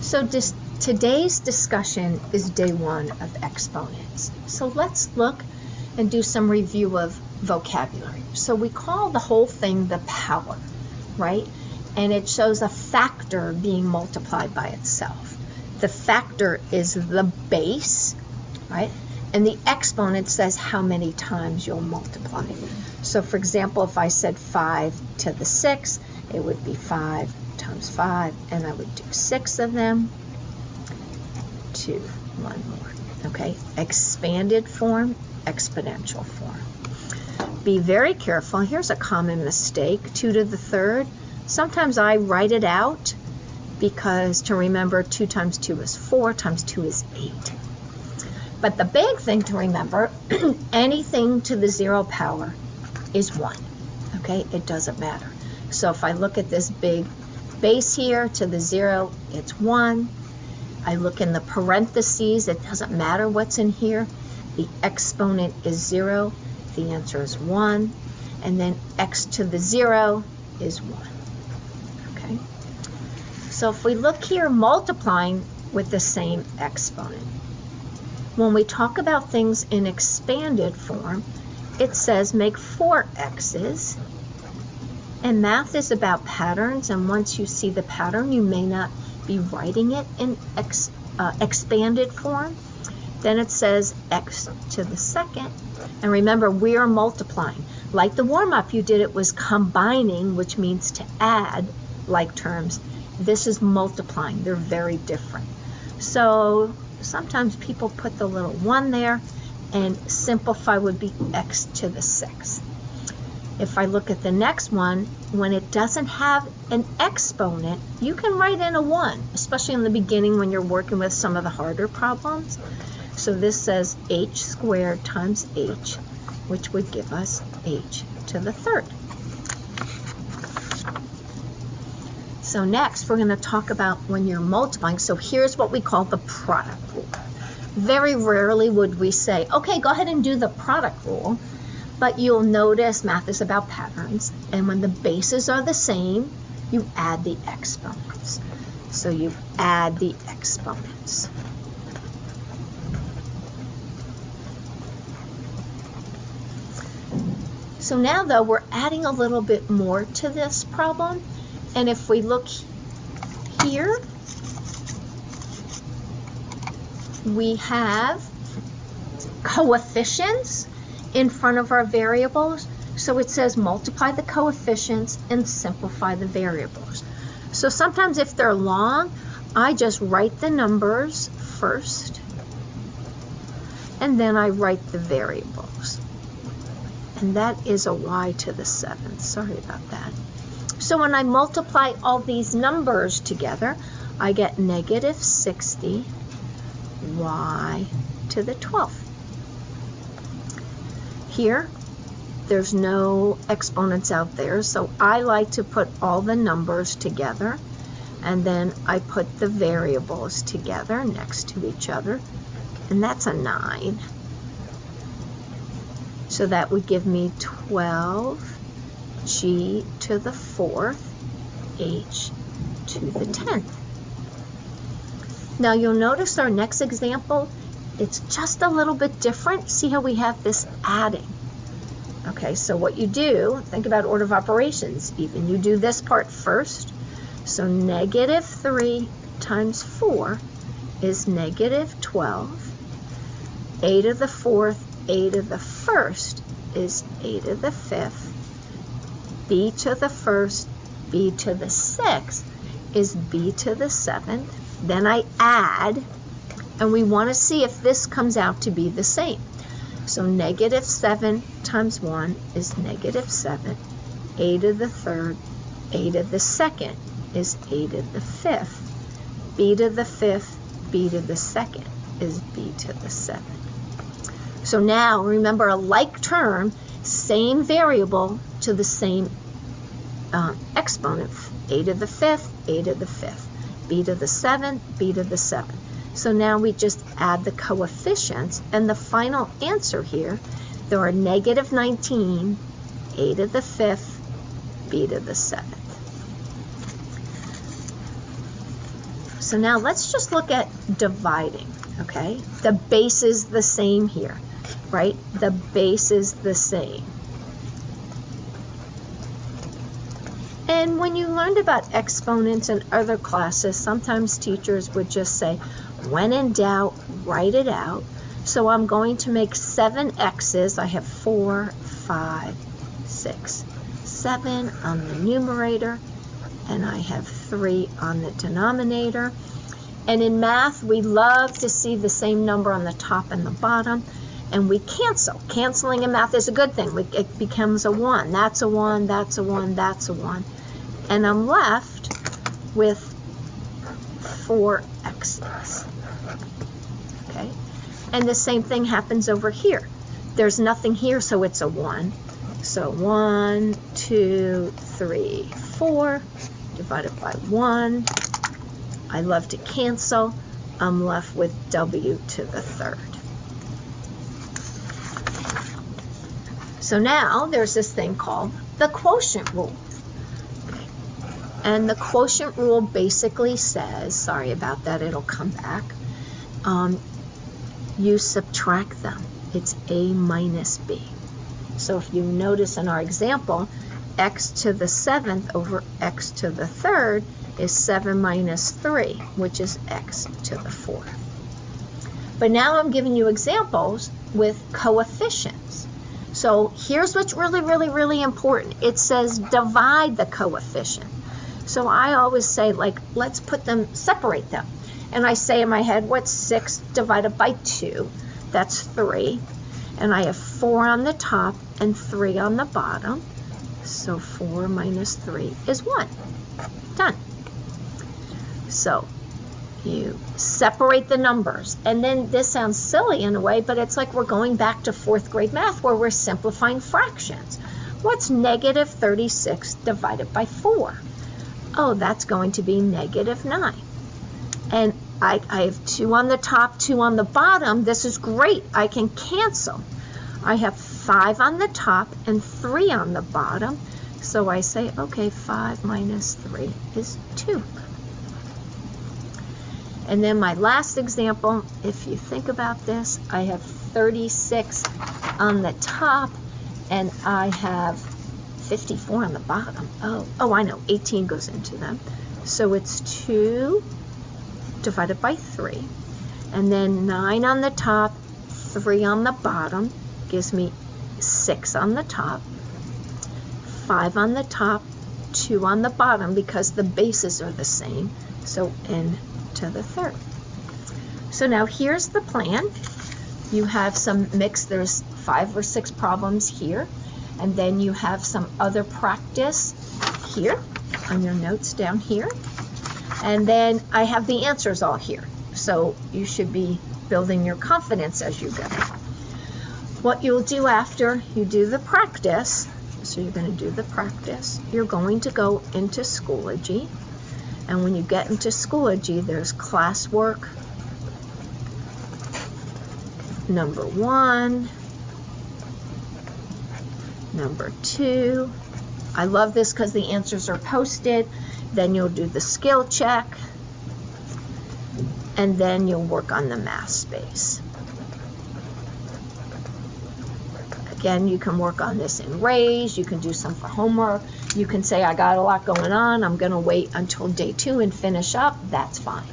So today's discussion is day 1 of exponents. So let's look and do some review of vocabulary. So we call the whole thing the power, right? And it shows a factor being multiplied by itself. The factor is the base, right? And the exponent says how many times you'll multiply. So for example, if I said 5 to the 6, it would be 5 times 5, and I would do 6 of them. 2, 1 more. Okay, expanded form, exponential form. Be very careful. Here's a common mistake, 2 to the 3rd. Sometimes I write it out because to remember 2 times 2 is 4, times 2 is 8. But the big thing to remember, anything to the 0 power is 1. Okay, it doesn't matter. So if I look at this big base here to the 0, it's 1. I look in the parentheses, it doesn't matter what's in here. The exponent is 0, the answer is 1. And then x to the 0 is 1. Okay? So if we look here, multiplying with the same exponent. When we talk about things in expanded form, it says make 4 x's. And math is about patterns, and once you see the pattern, you may not be writing it in expanded form. Then it says x to the 2nd. And remember, we are multiplying. Like the warm-up, you did it was combining, which means to add like terms. This is multiplying. They're very different. So sometimes people put the little 1 there, and simplify would be x to the 6th. If I look at the next one, when it doesn't have an exponent, you can write in a 1, especially in the beginning when you're working with some of the harder problems. So this says h squared times h, which would give us h to the 3rd. So next, we're going to talk about when you're multiplying. So here's what we call the product rule. Very rarely would we say, okay, go ahead and do the product rule. But you'll notice math is about patterns, and when the bases are the same, you add the exponents. So you add the exponents. So now, though, we're adding a little bit more to this problem, and if we look here, we have coefficients in front of our variables. So it says multiply the coefficients and simplify the variables. So sometimes if they're long, I just write the numbers first, and then I write the variables. And that is a y to the 7th. Sorry about that. So when I multiply all these numbers together, I get negative 60 y to the 12th. Here, there's no exponents out there, so I like to put all the numbers together, and then I put the variables together next to each other, and that's a 9. So that would give me 12 g to the 4th, h to the 10th. Now you'll notice our next example, it's just a little bit different. See how we have this adding. Okay, so what you do, think about order of operations even. You do this part first. So negative 3 times 4 is negative 12. A to the 4th, a to the 1st is a to the 5th. B to the 1st, b to the 6th is b to the 7th. Then I add, and we want to see if this comes out to be the same. So negative 7 times 1 is negative 7. A to the 3rd, a to the 2nd is a to the 5th. B to the 5th, b to the 2nd is b to the 7th. So now remember a like term, same variable to the same exponent. A to the 5th, a to the 5th. B to the 7th, b to the 7th. So now we just add the coefficients, and the final answer here, there are negative 19, a to the 5th, b to the 7th. So now let's just look at dividing, okay? The base is the same here, right? The base is the same. And when you learned about exponents in other classes, sometimes teachers would just say, when in doubt, write it out. So I'm going to make 7 x's. I have 4, 5, 6, 7 on the numerator, and I have 3 on the denominator. And in math, we love to see the same number on the top and the bottom, and we cancel. Canceling in math is a good thing. It becomes a 1. That's a 1, that's a 1, that's a 1. And I'm left with 4 x's. Okay? And the same thing happens over here. There's nothing here, so it's a 1. So 1, 2, 3, 4, divided by 1. I love to cancel. I'm left with w to the 3rd. So now there's this thing called the quotient rule. And the quotient rule basically says, sorry about that, it'll come back, you subtract them. It's a minus b. So if you notice in our example, x to the 7th over x to the 3rd is 7 minus 3, which is x to the 4th. But now I'm giving you examples with coefficients. So here's what's really, really, really important. It says divide the coefficient. So I always say, like, let's put them, separate them. And I say in my head, what's 6 divided by 2? That's 3. And I have 4 on the top and 3 on the bottom. So 4 minus 3 is 1. Done. So you separate the numbers. And then this sounds silly in a way, but it's like we're going back to 4th grade math where we're simplifying fractions. What's negative 36 divided by 4? Oh, that's going to be negative 9. And I have 2 on the top, 2 on the bottom. This is great. I can cancel. I have 5 on the top and 3 on the bottom. So I say, okay, 5 minus 3 is 2. And then my last example, if you think about this, I have 36 on the top and I have 54 on the bottom. Oh, I know, 18 goes into them. So it's 2 divided by 3. And then 9 on the top, 3 on the bottom, gives me 6 on the top, 5 on the top, 2 on the bottom, because the bases are the same. So n to the 3rd. So now here's the plan. You have some mix, there's 5 or 6 problems here. And then you have some other practice here on your notes down here. And then I have the answers all here. So you should be building your confidence as you go. What you'll do after you do the practice, so you're going to do the practice, you're going to go into Schoology. And when you get into Schoology, there's classwork number 1, number 2. I love this because the answers are posted. Then you'll do the skill check. And then you'll work on the math space. Again, you can work on this in Raise. You can do some for homework. You can say, I got a lot going on. I'm going to wait until day 2 and finish up. That's fine.